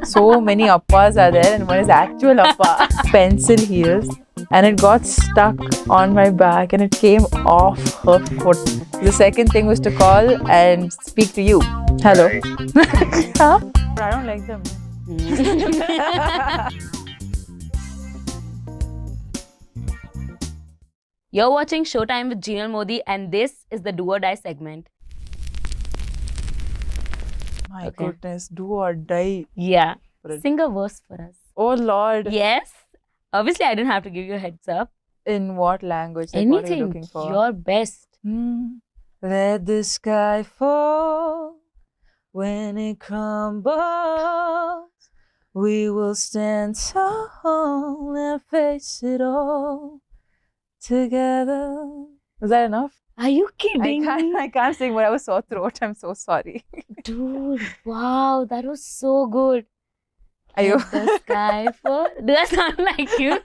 So many appas are there, and one is actual appa. Pencil heels, and it got stuck on my back, and it came off her foot. The second thing was to call and speak to you. Hello. Huh? I don't like them. You're watching Showtime with Jinal Modi, and this is the Do or Die segment. My Okay. goodness, do or die. Yeah. For it. Sing a verse for us. Oh Lord. Yes. Obviously, I didn't have to give you a heads up. In what language? Like, what are you Anything. looking for? Your best. Let the sky fall when it crumbles. We will stand tall and face it all together. Was that enough? Are you kidding me? I can't sing, but I was sore throat. I'm so sorry. Dude, wow, that was so good. Are you? Let the sky fall. Do I sound like you?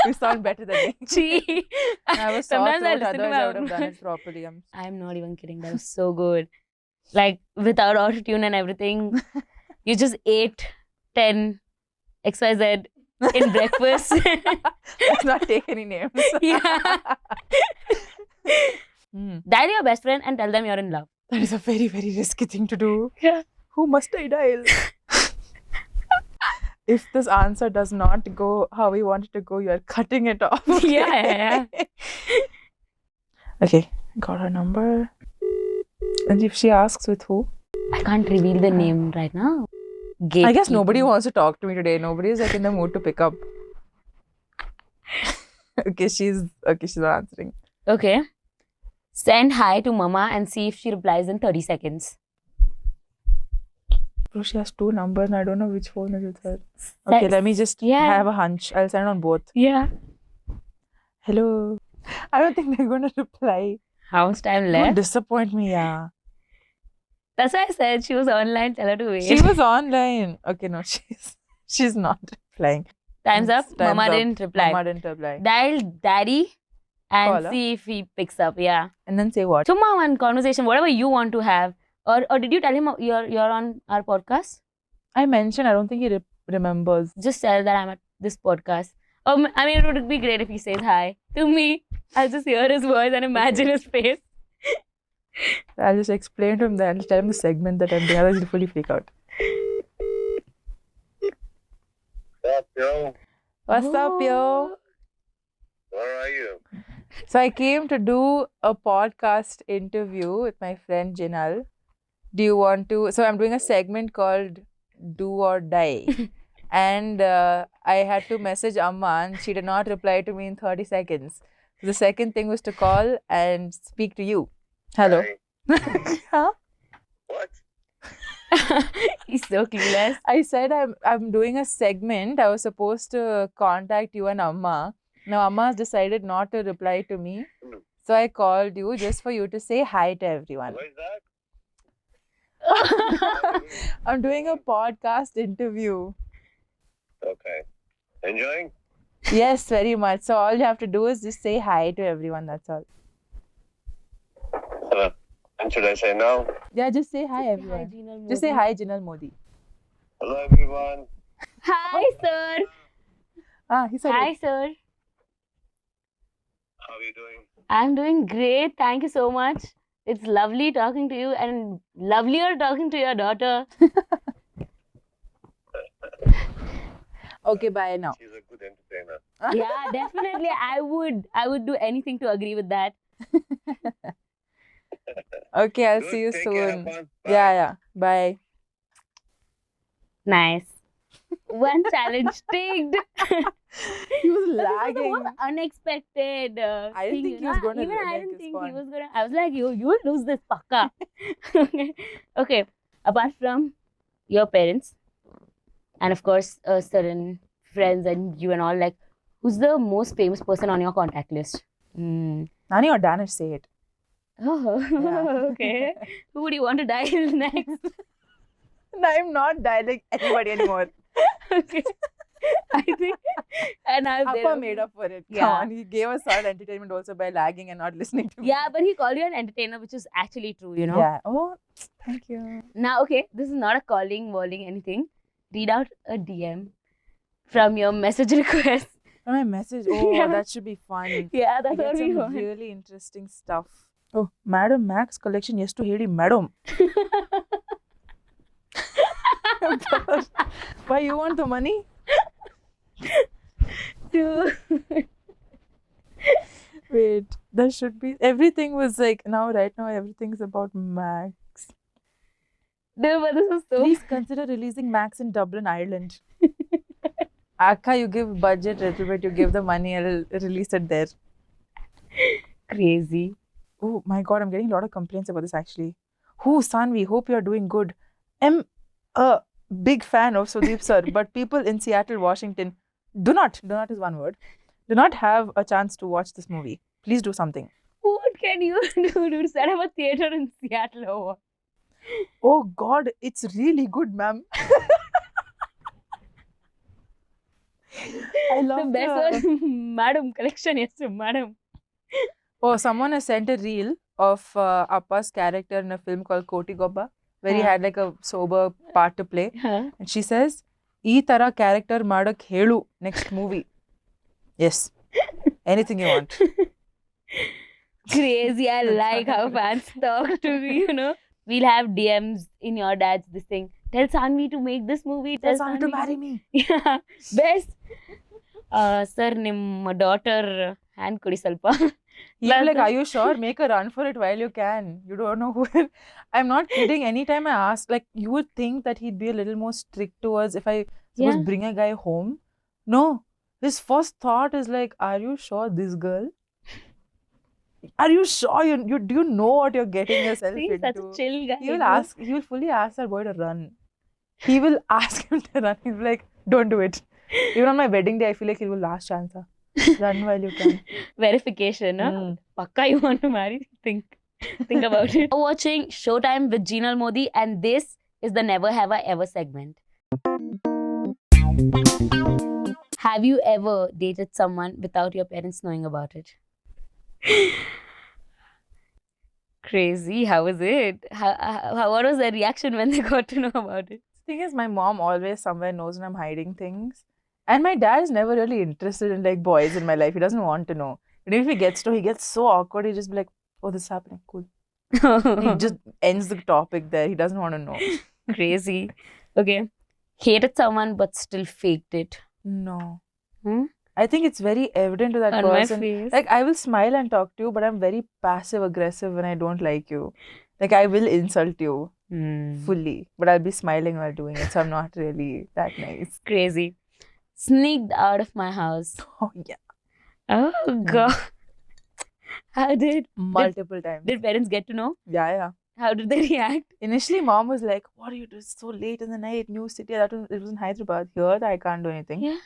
You sound better than me. Gee. I was sore Sometimes I throat, listen to otherwise I would have done my... it properly. I'm not even kidding. That was so good. Like, without auto-tune and everything, you just ate 10 XYZ in breakfast. Let's not take any names. Yeah. Dial your best friend and tell them you're in love. That is a very, very risky thing to do. Yeah. Who must I dial? If this answer does not go how we want it to go, you are cutting it off. Okay? Yeah. Okay, got her number. And if she asks with who? I can't reveal the name right now. I guess nobody wants to talk to me today. Nobody is like in the mood to pick up. Okay, she's not answering. Okay. Send hi to mama and see if she replies in 30 seconds. Bro, she has two numbers and I don't know which phone is with her. Okay, let me just have a hunch. I'll send on both. Yeah. Hello. I don't think they're going to reply. How much time Don't left? disappoint me, yeah. That's why I said she was online. Tell her to wait. She was online. Okay, no, she's not replying. Time's up. Time's Mama up. didn't reply. Mama didn't reply. Dial daddy and Call her. see if he picks up. Yeah. And then say what? Chumma one conversation, whatever you want to have. Or did you tell him you're on our podcast? I mentioned, I don't think he remembers. Just tell that I'm at this podcast. I mean, it would be great if he says hi to me. I'll just hear his voice and imagine his face. I'll just explain to him that. I'll just tell him the segment that I'm doing. Otherwise, he'll fully freak out. What's up, yo? What's up, yo? Where are you? So I came to do a podcast interview with my friend Jinal. Do you want to? So I'm doing a segment called Do or Die. And I had to message Amma and she did not reply to me in 30 seconds. The second thing was to call and speak to you. Hello. Hi. Huh? What? He's so clueless. I said I'm doing a segment. I was supposed to contact you and Amma. Now Amma has decided not to reply to me. So I called you just for you to say hi to everyone. Where's that? I'm doing a podcast interview. Okay. Enjoying? Yes, very much. So all you have to do is just say hi to everyone. That's all. And should I say no? Yeah, just say hi everyone. Just say hi, Jinal Modi. Hello, everyone. Hi, sir. He said Hi, it. sir. How are you doing? I'm doing great. Thank you so much. It's lovely talking to you and lovelier talking to your daughter. Okay, bye now. She's a good entertainer. Yeah, definitely. I would do anything to agree with that. Okay, I'll Good, see you take care, have soon. fun. Bye. Yeah. Bye. Nice. One challenge ticked. He was But this was the lagging. most unexpected. I didn't thing, think you he was know? going to Even I didn't think he respond. was gonna. I was like, you'll lose this pakka. Okay. Apart from your parents, and of course, certain friends and you and all, like, who's the most famous person on your contact list? Nani or Danish, say it. Oh, Yeah. okay. Who would you want to dial next? No, I'm not dialing anybody anymore. Okay. I think, and now Appa made up for it. Come Yeah. on, he gave us our entertainment also by lagging and not listening to me. Yeah, but he called you an entertainer, which is actually true, you know. Yeah. Oh, thank you. Now, okay, this is not a calling, walling, anything. read out a DM from your message request. My message. Oh, Yeah. that should be fun. Yeah, I that's get what we some want. really interesting stuff. Oh, Madam Max collection. Yes to Heidi, Madam. Why you want the money? Wait, there should be. Everything was like right now everything's about Max. No, but this is so Please consider releasing Max in Dublin, Ireland. Akka, you give budget a little bit, you give the money, I'll release it there. crazy. Oh my god, I'm getting a lot of complaints about this actually. Who, Sanvi, hope you're doing good. I'm a big fan of Sudeep sir, but people in Seattle, Washington, do not is one word, do not have a chance to watch this movie. Please do something. What can you do to set up a theater in Seattle or what? Oh god, it's really good, ma'am. I love The best was Madam collection, yes, Madam. Oh, someone has sent a reel of Appa's character in a film called Koti Gobba, where he Huh. had like a sober part to play. Huh? And she says, "Ee tara character madak helu next movie." Yes, anything you want. Crazy. I like how fans talk to me, you know. We'll have DMs in your dad's this thing. Tell Sanvi to make this movie. Tell Sanvi to marry me. Yeah, best. Sir, ನಿಮ್ಮ daughter hand ಕೊಡಿ ಸ್ವಲ್ಪ. He'll be like, "Are you sure? Make a run for it while you can. You don't know who." I'm not kidding. Anytime I ask, like, you would think that he'd be a little more strict towards if I suppose Yeah. bring a guy home. No, his first thought is like, "Are you sure this girl? Are you sure you do you know what you're getting yourself See, into?" such a chill guy. He will ask. He will fully ask that boy to run. He will ask him to run. He'll be like, "Don't do it." Even on my wedding day, I feel like it will last chance. Run while you can. Verification, huh? Mm. Pakka you want to marry? Think about it. You're watching Showtime with Jinal Modi, and this is the Never Have I Ever segment. Have you ever dated someone without your parents knowing about it? Crazy. How was it? What was their reaction when they got to know about it? Thing is, my mom always somewhere knows when I'm hiding things. And my dad is never really interested in like boys in my life. He doesn't want to know. But if he gets to, he gets so awkward. He just be like, "Oh, this is happening. Cool." And he just ends the topic there. He doesn't want to know. Crazy. Okay. Hated someone but still faked it. No. Hmm? I think it's very evident to that On person. my face. Like, I will smile and talk to you, but I'm very passive aggressive when I don't like you. Like, I will insult you fully, but I'll be smiling while doing it. So I'm not really that nice. Crazy. Sneaked out of my house. Oh, yeah. Oh god. How did Multiple times. parents get to know? Yeah, yeah. How did they react? Initially, mom was like, "What are you doing so late in the night? New city." It was in Hyderabad. Here, I can't do anything. Yeah.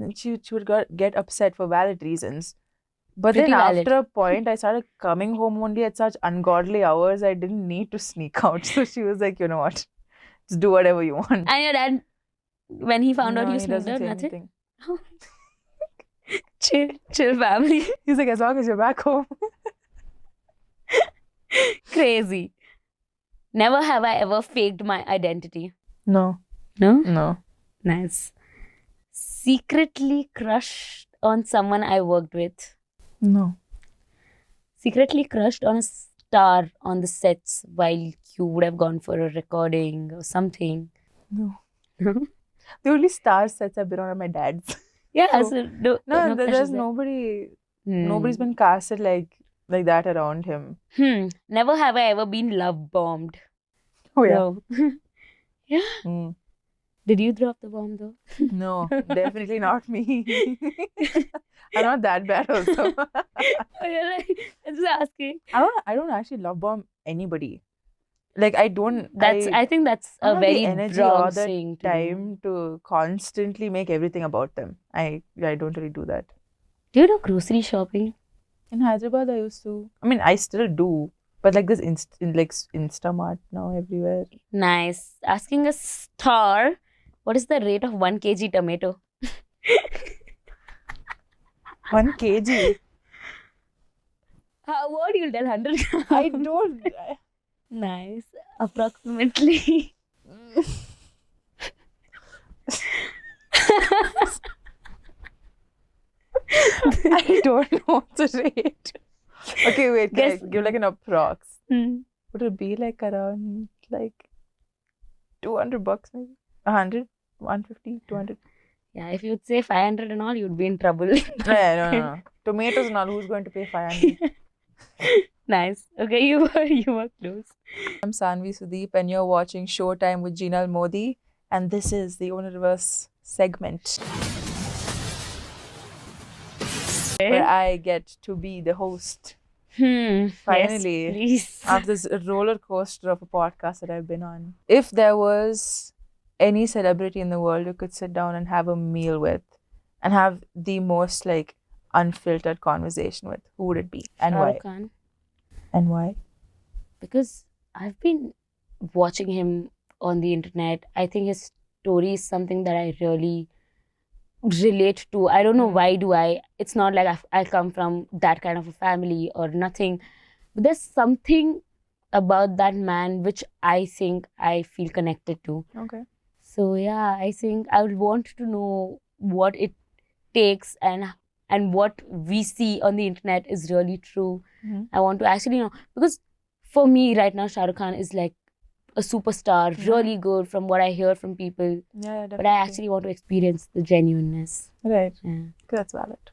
And she would get upset for valid reasons. But Pretty then valid. after a point, I started coming home only at such ungodly hours. I didn't need to sneak out. So she was like, "You know what? Just do whatever you want." And your dad, when he found out No, you he sneaked doesn't out, say nothing? anything. Chill family. He's like, "As long as you're back home." Crazy. Never have I ever faked my identity. No, No? no. Nice. Secretly crushed on someone I worked with. No. Secretly crushed on a star on the sets while you would have gone for a recording or something. No. No? The only star sets I've been on are my dad's. Yeah, So- so No, crushes there's there. nobody. Hmm. Nobody's been casted like that around him. Never have I ever been love bombed. Oh yeah. No. Mm. Did you drop the bomb though? No, definitely not me. I'm not that bad also. Oh, you're like, I'm just asking. I don't actually love bomb anybody. Like I don't I think that's I a don't have the very energy or broad the thing to do. time to constantly make everything about them. I don't really do that. Do you do grocery shopping? In Hyderabad I used to. I mean I still do. But like this Instamart now everywhere. Nice. Asking a star, what is the rate of 1 kg tomato? 1 kg. What you'll tell 100 grams? I don't. Nice. Approximately. I don't know what to rate. Okay, wait. Can I Guess. give like an approx? Hmm. Would it be like around like $200 maybe? 100, 150, 200? Yeah, if you'd say 500 and all, you'd be in trouble. No. Tomatoes and all. Who's going to pay 500? Nice. Okay, you were close. I'm Sanvi Sudeep, and you're watching Showtime with Jinal Modi, and this is the Universe segment where I get to be the host. Finally. Yes, please. After this roller coaster of a podcast that I've been on. If there was any celebrity in the world you could sit down and have a meal with and have the most like unfiltered conversation with, who would it be and Shah why? Rukh Khan. And why? Because I've been watching him on the internet. I think his story is something that I really relate to. I don't know why do I. It's not like I come from that kind of a family or nothing. But there's something about that man which I think I feel connected to. Okay. So yeah, I think I would want to know what it takes and what we see on the internet is really true. Mhm. I want to actually know, because for me right now Shah Rukh Khan is like a superstar, Yeah. really good from what I hear from people. Yeah, definitely. But I actually want to experience the genuineness. Right. Yeah. That's valid.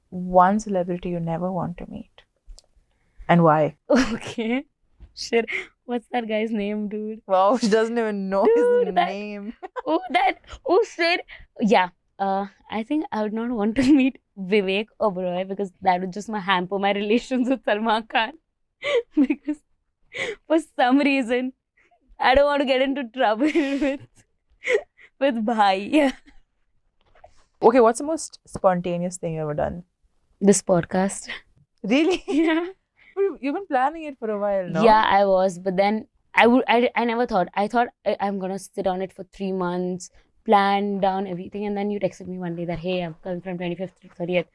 One celebrity you never want to meet. And why? Okay. Shit. What's that guy's name, dude? Wow, she doesn't even know Dude, his that- name. Oh shit. Yeah. I think I would not want to meet Vivek Oberoi because that would just hamper my relations with Salman Khan. Because for some reason I don't want to get into trouble with Bhai. Yeah. Okay, what's the most spontaneous thing you've ever done? This podcast. Really? Yeah. You've been planning it for a while, no? Yeah, I was, but then I never thought. I thought I'm gonna sit on it for 3 months, plan down everything, and then you texted me one day that hey, I'm coming from 25th to 30th.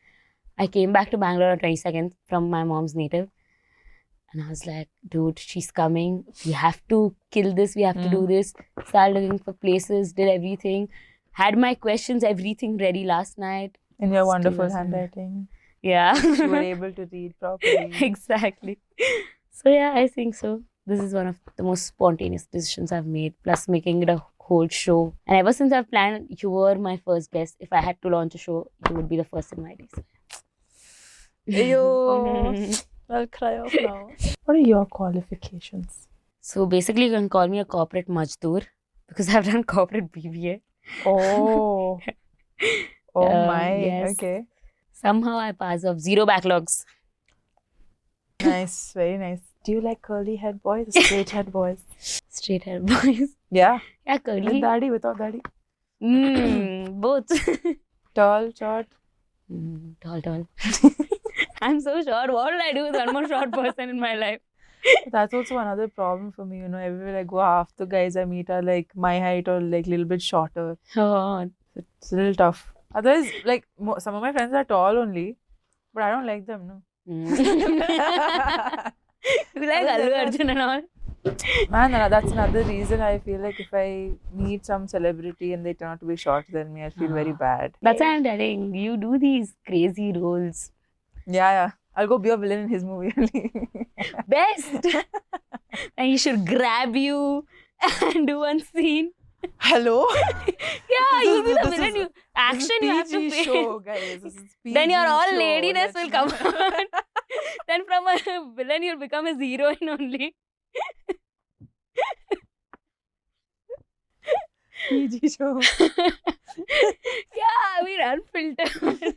I came back to Bangalore on 22nd from my mom's native, and I was like, dude, she's coming. We have to kill this. We have to do this. Start looking for places. Did everything. Had my questions, everything ready last night. In your Still wonderful wasn't. handwriting. Yeah. You were able to read properly. Exactly. So yeah, I think so. This is one of the most spontaneous decisions I've made, plus making it a whole show. And ever since I've planned, you were my first guest. If I had to launch a show, you would be the first in my days. Ew. I'll cry off now. What are your qualifications? So basically, you can call me a corporate majdoor because I've done corporate BBA. Oh. Oh my. Yes. Okay. Somehow I pass off 0 backlogs. Nice. Very nice. Do you like curly head boys or straight head boys? Straight hair boys. Yeah. Yeah, With curly. daddy, without daddy. Both. Tall, short. Tall. I'm so short. What will I do with one more short person in my life? That's also another problem for me. You know, everywhere I go, half the guys I meet are like my height or like a little bit shorter. Oh, It's a little tough. Otherwise, like some of my friends are tall only, but I don't like them. No. You like Allu Arjun and all? Man, that's another reason I feel like if I meet some celebrity and they turn out to be shorter than me, I feel very bad. That's why I'm telling you do these crazy roles. Yeah. I'll go be a villain in his movie only. Best. And he should grab you and do one scene. Hello? Yeah, you'll be the this villain. is- You action you have to PG pay. show, guys. This is Then your PG all show. ladiness will Let's come not- out. Then from a villain you'll become a heroine only. PG show. Yeah, I mean unfiltered.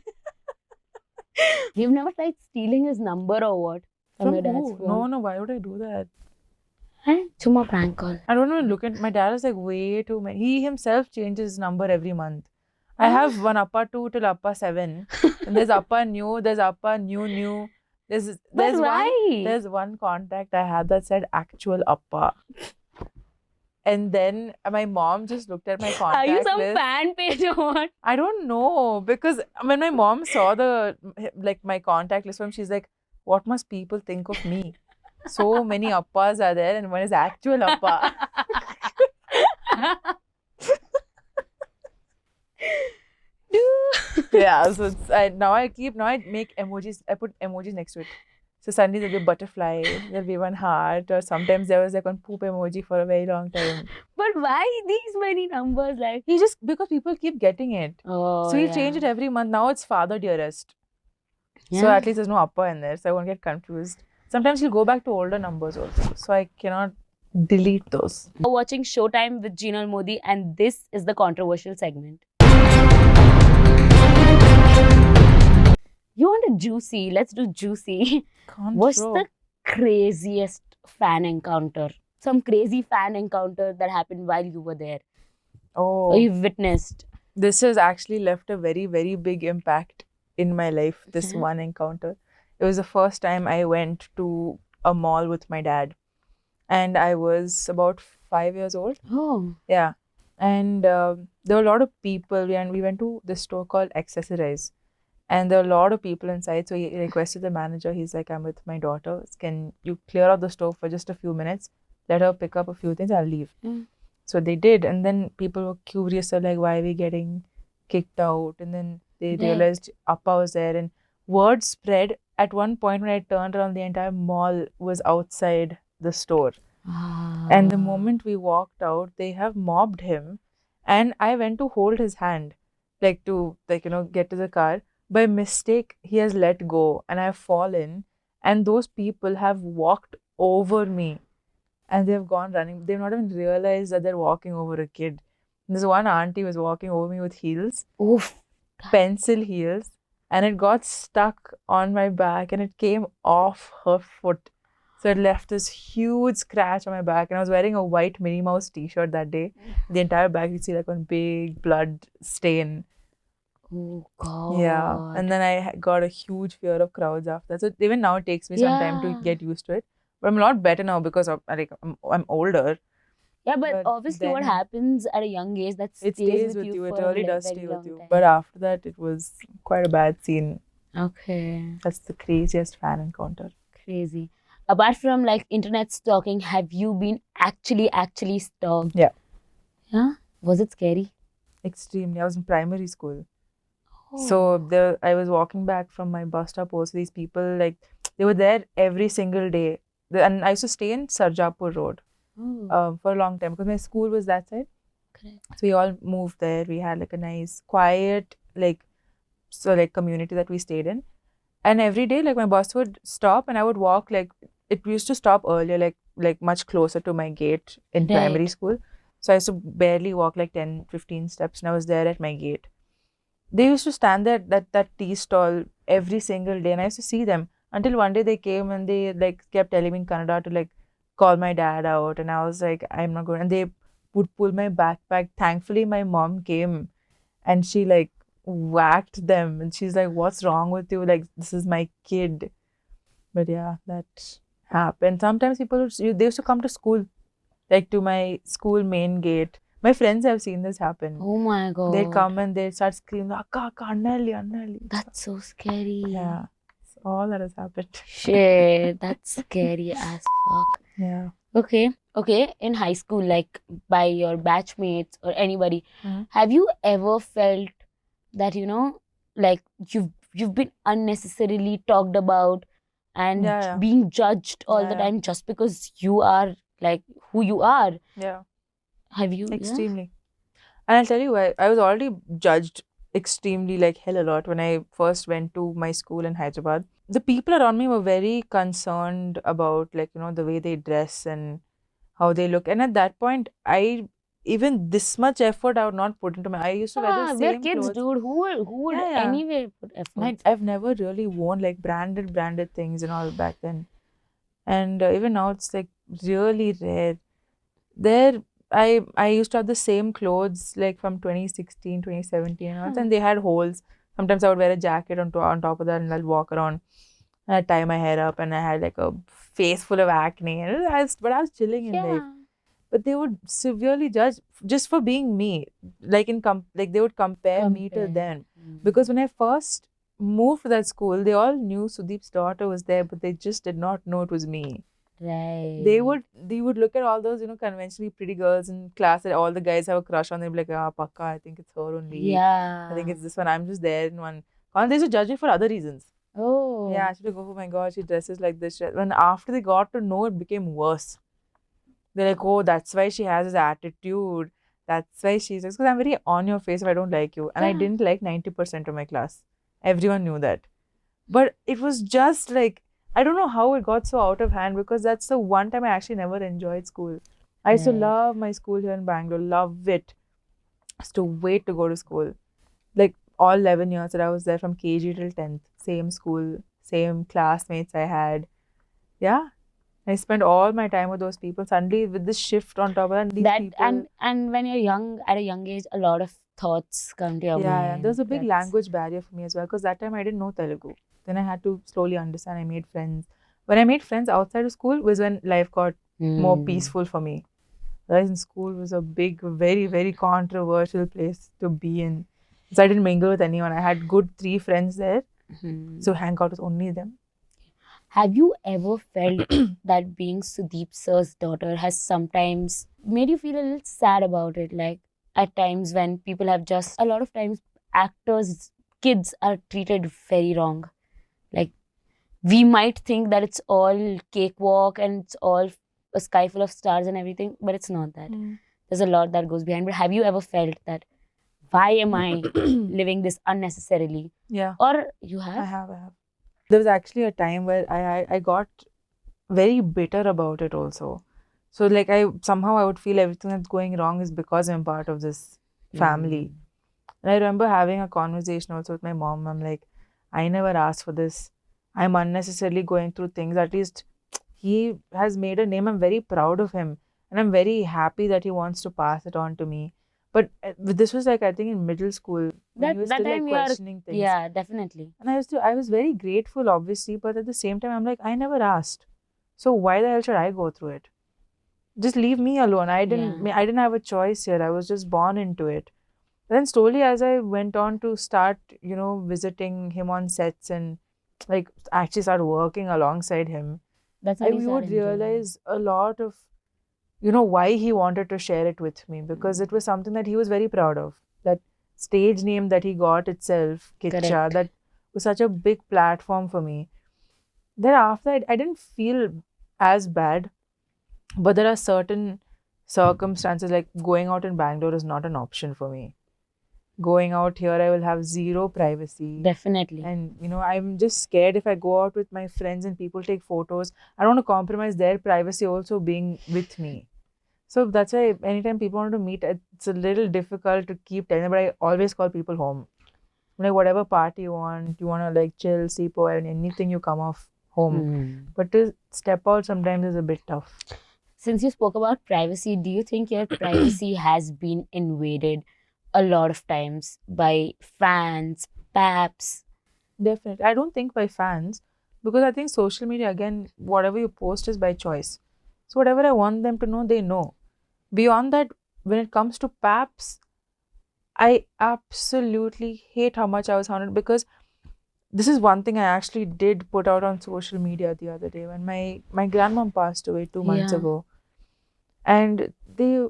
You've never tried stealing his number or what? From From your dad's who? phone? No, why would I do that? Chuma prank call. I don't even look at my dad is like way too many. He himself changes his number every month. I have one Appa 2 till Appa 7. And there's Appa new, there's Appa new. But why? There's one contact I had that said actual Appa. And then my mom just looked at my contact Are you some list. fan page or what? I don't know, because when my mom saw my contact list from, she's like, what must people think of me? So many Appas are there and one is actual Appa. Dude. Yeah, so now I make emojis. I put emojis next to it. So suddenly there'll be a butterfly, there'll be one heart, or sometimes there was like one poop emoji for a very long time. But why these many numbers? Like, He just because people keep getting it. oh, So he yeah. changed it every month. Now it's Father Dearest. So Yeah. at least there's no upper in there, so I won't get confused. Sometimes he'll go back to older numbers also. So I cannot delete those. Watching Showtime with Jinal Modi, and this is the controversial segment. You want a juicy? Let's do juicy. What's the craziest fan encounter? Some crazy fan encounter that happened while you were there, or you witnessed? This has actually left a very, very big impact in my life, this Okay. one encounter. It was the first time I went to a mall with my dad. And I was about 5 years old. Oh. Yeah. And there were a lot of people, and we went to this store called Accessorize. And there were a lot of people inside. So he requested the manager, he's like, I'm with my daughter. Can you clear out the store for just a few minutes? Let her pick up a few things, I'll leave. Mm. So they did. And then people were curious, so like, why are we getting kicked out? And then they Right. realized Appa was there. And word spread. At one point when I turned around, the entire mall was outside the store. And the moment we walked out, they have mobbed him. And I went to hold his hand, like to get to the car. By mistake, he has let go and I have fallen. And those people have walked over me and they have gone running. They've not even realized that they're walking over a kid. This one auntie was walking over me with heels, Oof. pencil heels, and it got stuck on my back and it came off her foot. So it left this huge scratch on my back, and I was wearing a white Minnie Mouse t-shirt that day. The entire back, you see like one big blood stain. Oh God. Yeah, and then I got a huge fear of crowds after that. So even now it takes me some time to Yeah. get used to it. But I'm a lot better now because I'm older. Yeah, but But obviously, what then- happens at a young age that It stays with you. It for a really does very stay with long you. time. But after that, it was quite a bad scene. Okay, That's the craziest fan encounter. crazy. Apart from like internet stalking, have you been actually stalked? Yeah. Yeah. Was it scary? Extremely. I was in primary school. So I was walking back from my bus stop. Also, these people like they were there every single day. And I used to stay in Sarjapur Road for a long time because my school was that side. Correct. So we all moved there. We had like a nice, quiet, community that we stayed in. And every day, like my bus would stop and I would walk. Like it used to stop earlier, like much closer to my gate in primary Right. school. So I used to barely walk like 10, 15 steps, and I was there at my gate. They used to stand there at that tea stall every single day, and I used to see them until one day they came and they like kept telling me in Kannada to like call my dad out, and I was like, I'm not going. And they would pull my backpack. Thankfully, my mom came and she like whacked them, and she's like, "What's wrong with you? Like, this is my kid." But yeah, that happened. Sometimes they used to come to school, like to my school main gate. My friends have seen this happen. Oh my God. They'd come and they'd start screaming, Akka, Akka, Annalli. That's so scary. Yeah. So all that has happened. Shit, that's scary as fuck. Yeah. Okay. In high school, like by your batchmates or anybody, Mhm. have you ever felt that like you've been unnecessarily talked about and Yeah. being judged all the Yeah. time just because you are like who you are? Yeah. Have you? Yeah? Extremely. And I'll tell you why. I was already judged extremely like hell a lot when I first went to my school in Hyderabad. The people around me were very concerned about the way they dress and how they look. And at that point, even this much effort I would not put into I used to wear the we're same kids, clothes. dude. Who would Yeah, yeah. anyway put effort? I've never really worn like branded things and all back then. And even now it's like really rare. I used to have the same clothes like from 2016, 2017 and all, and they had holes. Sometimes I would wear a jacket on top of that and I'll walk around and I'd tie my hair up and I had like a face full of acne. And but I was chilling in life. But they would severely judge just for being me. Like they would compare me to them. Because when I first moved to that school, they all knew Sudeep's daughter was there, but they just did not know it was me. Right. They would look at all those, conventionally pretty girls in class that all the guys have a crush on. They'd be like, ah, Pakka, I think it's her only. Yeah. I think it's this one. I'm just there in one. And they used to judge me for other reasons. Oh. Yeah, actually, go, oh my god, she dresses like this. When after they got to know, it became worse. They're like, oh, that's why she has this attitude. That's why she's because I'm very on your face if I don't like you. And I Yeah. didn't like 90% of my class. Everyone knew that. But it was just like, I don't know how it got so out of hand because that's the one time I actually never enjoyed school. I used to Right. love my school here in Bangalore, love it. I used to wait to go to school. Like all 11 years that I was there from KG till 10th, same school, same classmates I had. Yeah. I spent all my time with those people. Suddenly, with this shift on top of that, these That people. and when you're young, at a young age, a lot of thoughts come to your Yeah, mind. there's a big That's- language barrier for me as well because that time I didn't know Telugu. Then I had to slowly understand. I made friends. When I made friends outside of school was when life got more Hmm. peaceful for me. Whereas in school was a big, very, very controversial place to be in. So I didn't mingle with anyone. I had good 3 friends there. Hmm. So hang out with only them. Have you ever felt that being Sudeep sir's daughter has sometimes made you feel a little sad about it? Like at times when people have just, a lot of times actors, kids are treated very wrong. Like we might think that it's all cakewalk and it's all a sky full of stars and everything, but it's not that. There's a lot that goes behind. But have you ever felt that, why am I living this unnecessarily? Yeah. Or you I have? have. There was actually a time where I got very bitter about it also. So like I would feel everything that's going wrong is because I'm part of this family. And I remember having a conversation also with my mom. I'm like, I never asked for this. I'm unnecessarily going through things. At least he has made a name. I'm very proud of him. And I'm very happy that he wants to pass it on to me. But this was like, I think in middle school, when he was That still like time you are, questioning things. yeah, definitely. And I was very grateful, obviously, but at the same time, I'm like, I never asked. So why the hell should I go through it? Just leave me alone. I didn't have a choice here. I was just born into it. Then slowly, as I went on to start, visiting him on sets and like actually start working alongside him, That's I would realize a lot of, why he wanted to share it with me because it was something that he was very proud of. That stage name that he got itself, Kitcha, Correct. that was such a big platform for me. Thereafter, I didn't feel as bad, but there are certain circumstances like going out in Bangalore is not an option for me. Going out here, I will have zero privacy. Definitely. And, I'm just scared if I go out with my friends and people take photos, I don't want to compromise their privacy also being with me. So that's why anytime people want to meet, it's a little difficult to keep telling them, but I always call people home. Like whatever party you want to like chill, sleep over, and anything you come off home. But to step out sometimes is a bit tough. Since you spoke about privacy, do you think your privacy has been invaded a lot of times by fans, paps? Definitely. I don't think by fans because I think social media, again, whatever you post is by choice. So whatever I want them to know, they know. Beyond that, when it comes to paps, I absolutely hate how much I was hounded because this is one thing I actually did put out on social media the other day when my grandmom passed away 2 months Yeah. ago. And they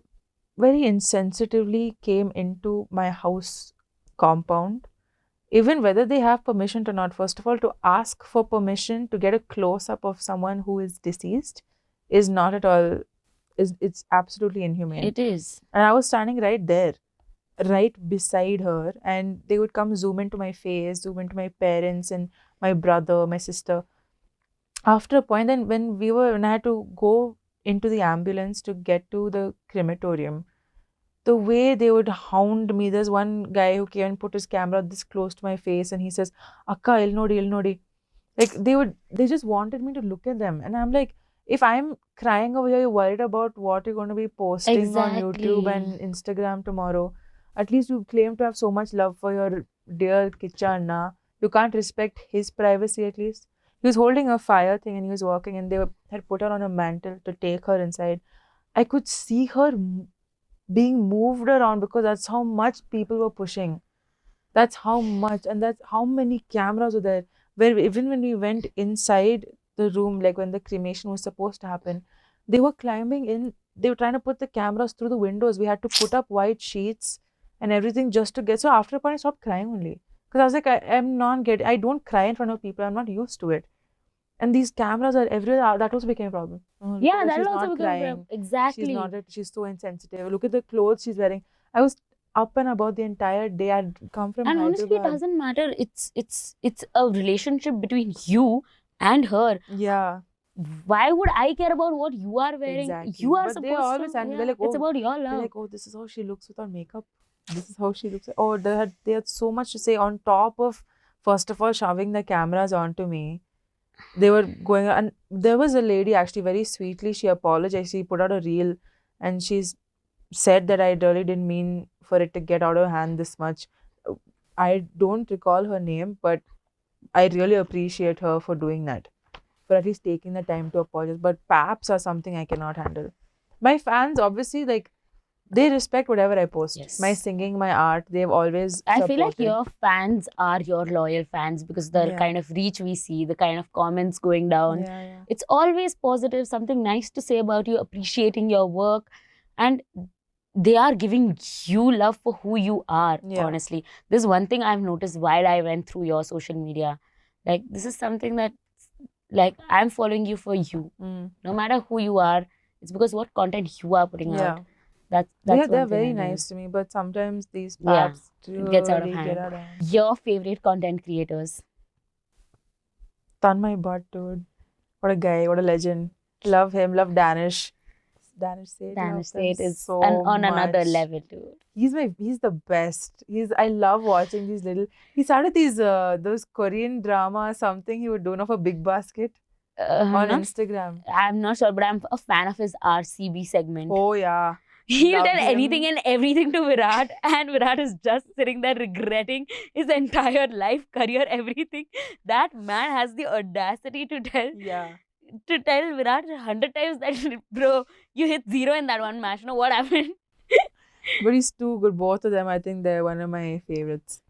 very insensitively came into my house compound, even whether they have permission or not. First of all, to ask for permission to get a close up of someone who is deceased is not at all, it's absolutely inhumane. It is. And I was standing right there, right beside her, and they would come zoom into my face, zoom into my parents and my brother, my sister. After a point, then when I had to go into the ambulance to get to the crematorium, the way they would hound me. There's one guy who came and put his camera this close to my face and he says, Akka, il nodi. Like they just wanted me to look at them. And I'm like, if I'm crying over here, you're worried about what you're going to be posting on YouTube and Instagram tomorrow. At least you claim to have so much love for your dear Kicha Anna. You can't respect his privacy at least. He was holding a fire thing and he was walking and had put her on a mantle to take her inside. I could see her being moved around because that's how much people were pushing. That's how much, and that's how many cameras were there. Where even when we went inside the room, like when the cremation was supposed to happen, they were climbing in. They were trying to put the cameras through the windows. We had to put up white sheets and everything just to get. So after a point, I stopped crying only because I was like, I'm not getting. I don't cry in front of people. I'm not used to it. And these cameras are everywhere. That also became a problem. Oh, Yeah, look at her, that she's will also not become a problem. crying. Exactly. She's not. She's so insensitive. Look at the clothes she's wearing. I was up and about the entire day. I'd come from And honestly, it Hyderabad. doesn't matter. It's a relationship between you and her. Yeah, Why would I care about what you are wearing? exactly. You are But they supposed always to. and Yeah, they're like, it's oh, about your they're love. like, oh, this is how she looks without makeup. This is how she looks. Oh, they had so much to say on top of, first of all, shoving the cameras onto me. They were going, and there was a lady actually very sweetly. She apologized. She put out a reel, and she's said that I really didn't mean for it to get out of hand this much. I don't recall her name, but I really appreciate her for doing that, for at least taking the time to apologize. But paps are something I cannot handle. My fans, obviously, like, they respect whatever I post. Yes. My singing, my art, they've always I feel like supported. your fans are your loyal fans because the Yeah. kind of reach we see, the kind of comments going down, Yeah. it's always positive, something nice to say about you, appreciating your work, and they are giving you love for who you are. Yeah. Honestly, this is one thing I've noticed while I went through your social media. Like, this is something that, like, I'm following you for you. Mm. No matter who you are, it's because what content you are putting Yeah. out. That's Yeah, one they're thing very I know. nice to me, but sometimes these Yeah, paps it gets out of really hand. get out of hand. Your favorite content creators? Tanmay Bhatt, dude. What a guy, what a legend. Love him, love Danish. Danish Seth. Danish Seth is so on another much. level, dude. He's the best. I love watching these little. He started those Korean drama something he would do of a big basket on Instagram. I'm not sure, but I'm a fan of his RCB segment. Oh yeah. He'll love tell him. anything and everything to Virat, and Virat is just sitting there regretting his entire life, career, everything. That man has the audacity to tell Yeah. Virat 100 times that, bro, you hit 0 in that one match. No, what happened? But he's too good. Both of them, I think they're one of my favorites.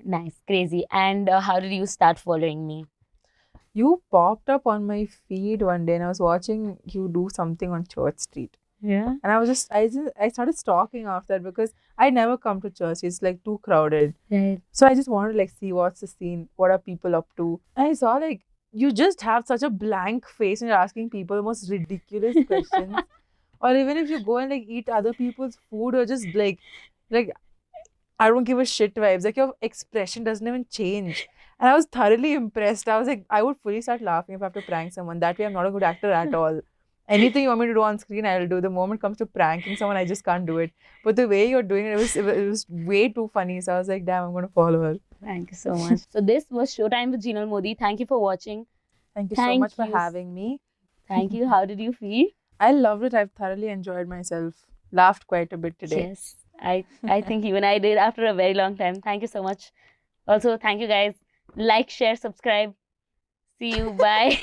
Nice, crazy. And how did you start following me? You popped up on my feed one day and I was watching you do something on Church Street. Yeah. And I started stalking after that because I never come to church. It's like too crowded. Right. So I just wanted to like see what's the scene, what are people up to. And I saw like you just have such a blank face and you're asking people the most ridiculous questions. Or even if you go and like eat other people's food or just like I don't give a shit vibes. Like your expression doesn't even change. And I was thoroughly impressed. I was like, I would fully start laughing if I have to prank someone. That way I'm not a good actor at all. Anything you want me to do on screen, I'll do. The moment it comes to pranking someone, I just can't do it. But the way you're doing it, it was way too funny. So I was like, damn, I'm going to follow her. Thank you so much. So this was Showtime with Jinal Modi. Thank you for watching. Thank you so Thank much for you. having me. Thank you. How did you feel? I loved it. I've thoroughly enjoyed myself. Laughed quite a bit today. Yes. I think even I did after a very long time. Thank you so much. Also, thank you guys. Like, share, subscribe. See you. Bye.